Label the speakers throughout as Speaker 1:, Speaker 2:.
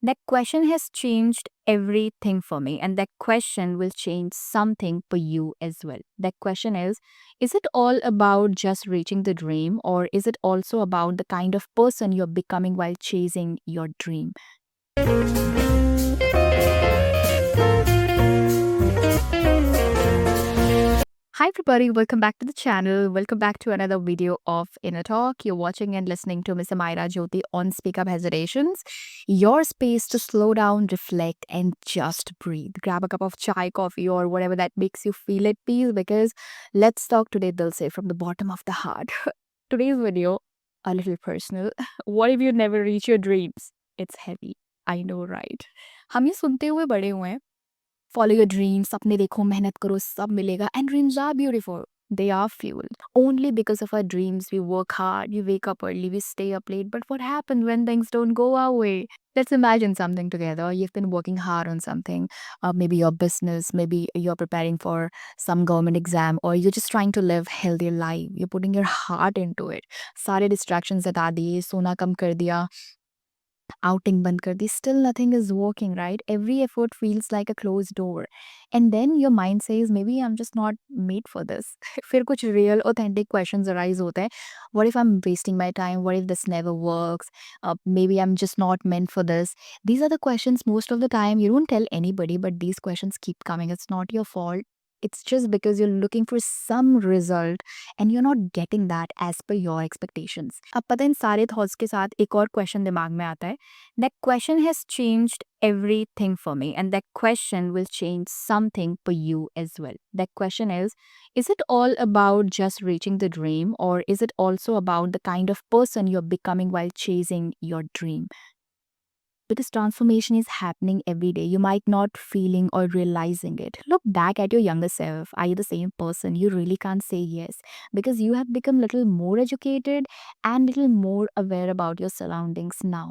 Speaker 1: That question has changed everything for me, and that question will change something for you as well. That question is it all about just reaching the dream, or is it also about the kind of person you're becoming while chasing your dream? Hi, everybody. Welcome back to the channel. Welcome back to another video of Inner Talk. You're watching and listening to Miss Amira Jyoti on Speak Up Hesitations. Your space to slow down, reflect, and just breathe. Grab a cup of chai, coffee, or whatever that makes you feel at peace because let's talk today, they'll say, from the bottom of the heart. Today's video, a little personal. What if you never reach your dreams? It's heavy. I know, right? हम ये सुनते हुए बड़े हुए हैं, follow your dreams, सपने देखो, मेहनत करो, सब मिलेगा. And dreams are beautiful. They are fueled. Only because of our dreams, we work hard, we wake up early, we stay up late. But what happens when things don't go our way? Let's imagine something together. You've been working hard on something, maybe your business, maybe you're preparing for some government exam, or you're just trying to live healthier life. You're putting your heart into it. सारे distractions हटा दिए, सोना कम कर दिया, outing बंद कर दी, still nothing is working, right? Every effort feels like a closed door. And then your mind says, maybe I'm just not made for this. फिर कुछ real, authentic questions arise होते हैं. What if I'm wasting my time? What if this never works? Maybe I'm just not meant for this. These are the questions most of the time you don't tell anybody, but these questions keep coming. It's not your fault. It's just because you're looking for some result and you're not getting that as per your expectations. अब पता है इन सारे thoughts के साथ एक और question दिमाग में आता है. That question has changed everything for me, and that question will change something for you as well. That question is it all about just reaching the dream, or is it also about the kind of person you're becoming while chasing your dream? Because transformation is happening every day. You might not feeling or realizing it. Look back at your younger self. Are you the same person? You really can't say yes because you have become little more educated and little more aware about your surroundings now.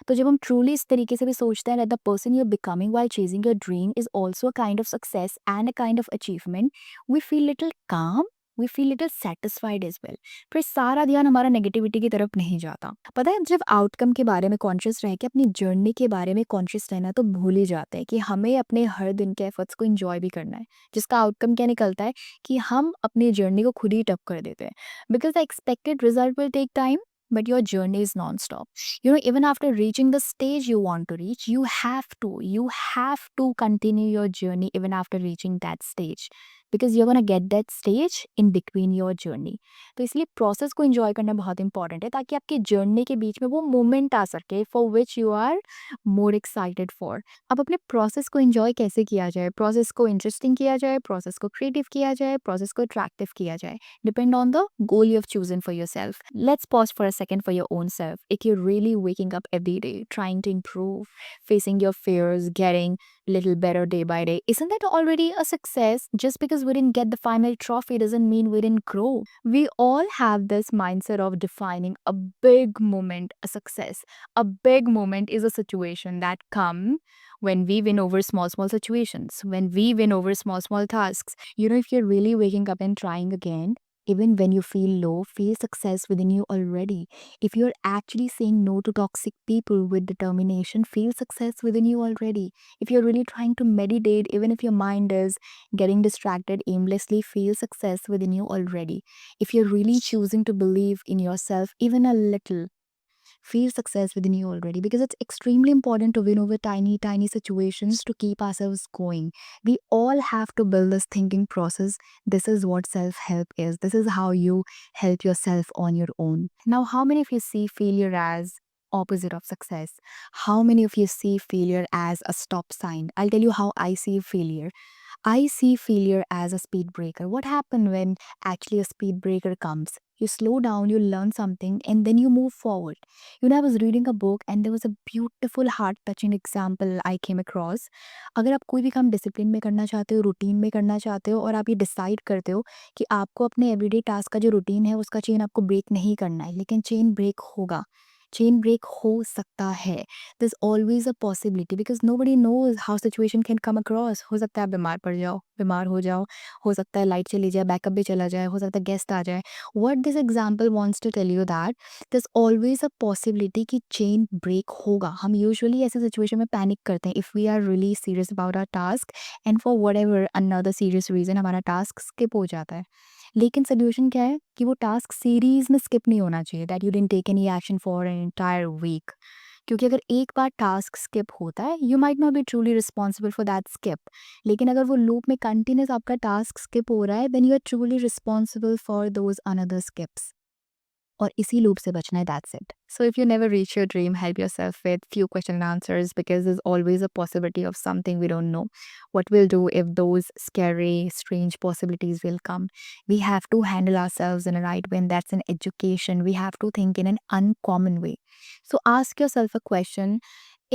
Speaker 1: तो जब हम truly इस तरीके से भी सोचते हैं that the person you're becoming while chasing your dream is also a kind of success and a kind of achievement, we feel little calm, we feel little satisfied as well. फिर सारा ध्यान हमारा नेगेटिविटी की तरफ नहीं जाता. पता है जब आउटकम के बारे में कॉन्शियस रह के अपनी जर्नी के बारे में कॉन्शियस रहना तो भूल ही जाते हैं कि हमें अपने हर दिन के एफर्ट्स को एंजॉय भी करना है, जिसका आउटकम क्या निकलता है कि हम अपनी जर्नी को खुद ही टफ कर देते हैं. Because the expected result will take time, but your journey is non-stop. Even after reaching the stage you want to reach, you have to continue your journey even after reaching that stage, because you're going to get that stage in between your journey. तो इसलिए process को enjoy करना बहुत important है ताकि आपकी journey के बीच में वो मोमेंट आ सके for which you are more excited for. अब अपने प्रोसेस को एंजॉय कैसे किया जाए, प्रोसेस को इंटरेस्टिंग किया जाए, प्रोसेस को क्रिएटिव किया जाए, प्रोसेस को अट्रैक्टिव किया जाए, depend on the goal you have chosen for yourself. Let's pause for a second for your own self. If you're really waking up every day trying to improve, facing your fears, getting little better day by day, isn't that already a success? Just because we didn't get the final trophy doesn't mean we didn't grow. We all have this mindset of defining a big moment a success. A big moment is a situation that come when we win over small situations, when we win over small tasks. If you're really waking up and trying again, even when you feel low, feel success within you already. If you're actually saying no to toxic people with determination, feel success within you already. If you're really trying to meditate, even if your mind is getting distracted aimlessly, feel success within you already. If you're really choosing to believe in yourself even a little, feel success within you already, because it's extremely important to win over tiny situations to keep ourselves going. We all have to build this thinking process. This is what self-help is. This is how you help yourself on your own. Now, how many of you see failure as opposite of success? How many of you see failure as a stop sign? I'll tell you how I see failure. I see failure as a speed breaker. What happened when actually a speed breaker comes? You slow down, you learn something, and then you move forward. I was reading a book and there was a beautiful heart-touching example I came across. अगर आप कोई भी काम discipline में करना चाहते हो, routine में करना चाहते हो, और आप ये डिसाइड करते हो कि आपको अपने एवरीडे टास्क का जो रूटीन है उसका चेन आपको ब्रेक नहीं करना है, लेकिन चेन ब्रेक होगा. चेन ब्रेक हो सकता है। There is always a possibility because nobody knows how situation can come across. हो सकता है आप बीमार पड़ जाओ, बीमार हो जाओ, हो सकता है लाइट चली जाए, बैकअप भी चला जाए, हो सकता है गेस्ट आ जाए। What this example wants to tell you that there is always a possibility कि चेन ब्रेक होगा। हम यूजुअली ऐसी सिचुएशन में पैनिक करते हैं if we are really serious about our task and for whatever another serious reason हमारा task skip हो जाता है। लेकिन सॉल्यूशन क्या है कि वो टास्क सीरीज़ में स्किप नहीं होना चाहिए that you didn't take any action for an entire week. क्योंकि अगर एक बार टास्क स्किप होता है you might not be truly responsible for that skip. लेकिन अगर वो लूप में कंटिन्यूस आपका टास्क स्किप हो रहा है then you are truly responsible for those another skips. और इसी लूप से बचना है, that's it. So if you never reach your dream, help yourself with few question and answers because there's always a possibility of something we don't know. What we'll do if those scary, strange possibilities will come? We have to handle ourselves in a right way, and that's an education. We have to think in an uncommon way. So ask yourself a question.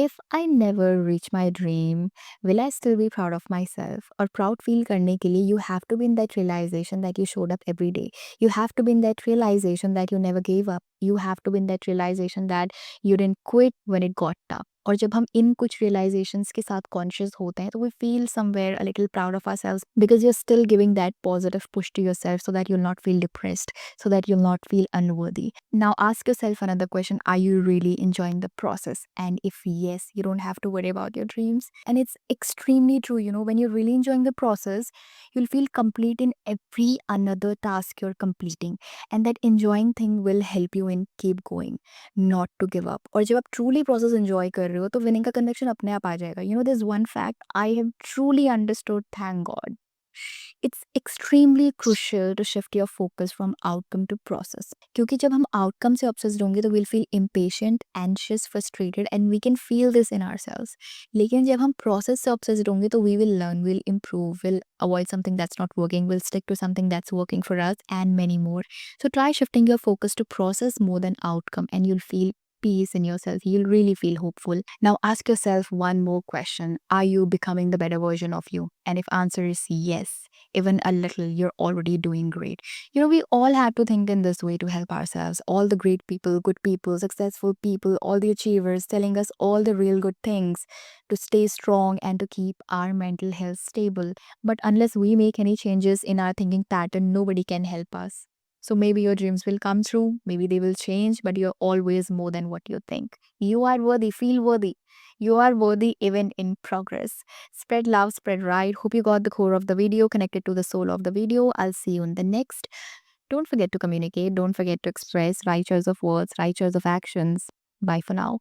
Speaker 1: If I never reach my dream, will I still be proud of myself? और proud feel करने के लिए you have to be in that realization that you showed up every day. You have to be in that realization that you never gave up. You have to be in that realization that you didn't quit when it got tough. और जब हम इन कुछ realizations के साथ conscious होते हैं तो we feel somewhere a little proud of ourselves because you're still giving that positive push to yourself so that you'll not feel depressed, so that you'll not feel unworthy. Now ask yourself another question. Are you really enjoying the process? And if yes, you don't have to worry about your dreams. And it's extremely true, when you're really enjoying the process, you'll feel complete in every another task you're completing. And that enjoying thing will help you in keep going, not to give up. और जब आप truly process enjoy कर रहे हो तो winning का conviction अपने आप आ जाएगा. There's one fact I have truly understood, thank God. It's extremely crucial to shift your focus from outcome to process. क्योंकि जब हम outcome से obsessed होंगे तो we'll feel impatient, anxious, frustrated and we can feel this in ourselves. लेकिन जब हम process से obsessed होंगे तो we will learn, we'll improve, we'll avoid something that's not working, we'll stick to something that's working for us and many more. So try shifting your focus to process more than outcome and you'll feel peace in yourself. You'll really feel hopeful. Now ask yourself one more question. Are you becoming the better version of you? And if answer is yes, even a little, you're already doing great. We all have to think in this way to help ourselves. All the great people, good people, successful people, all the achievers telling us all the real good things to stay strong and to keep our mental health stable. But unless we make any changes in our thinking pattern, nobody can help us. So maybe your dreams will come true, maybe they will change, but you're always more than what you think. You are worthy, feel worthy. You are worthy even in progress. Spread love, spread right. Hope you got the core of the video, connected to the soul of the video. I'll see you in the next. Don't forget to communicate, don't forget to express right choice of words, right choice of actions. Bye for now.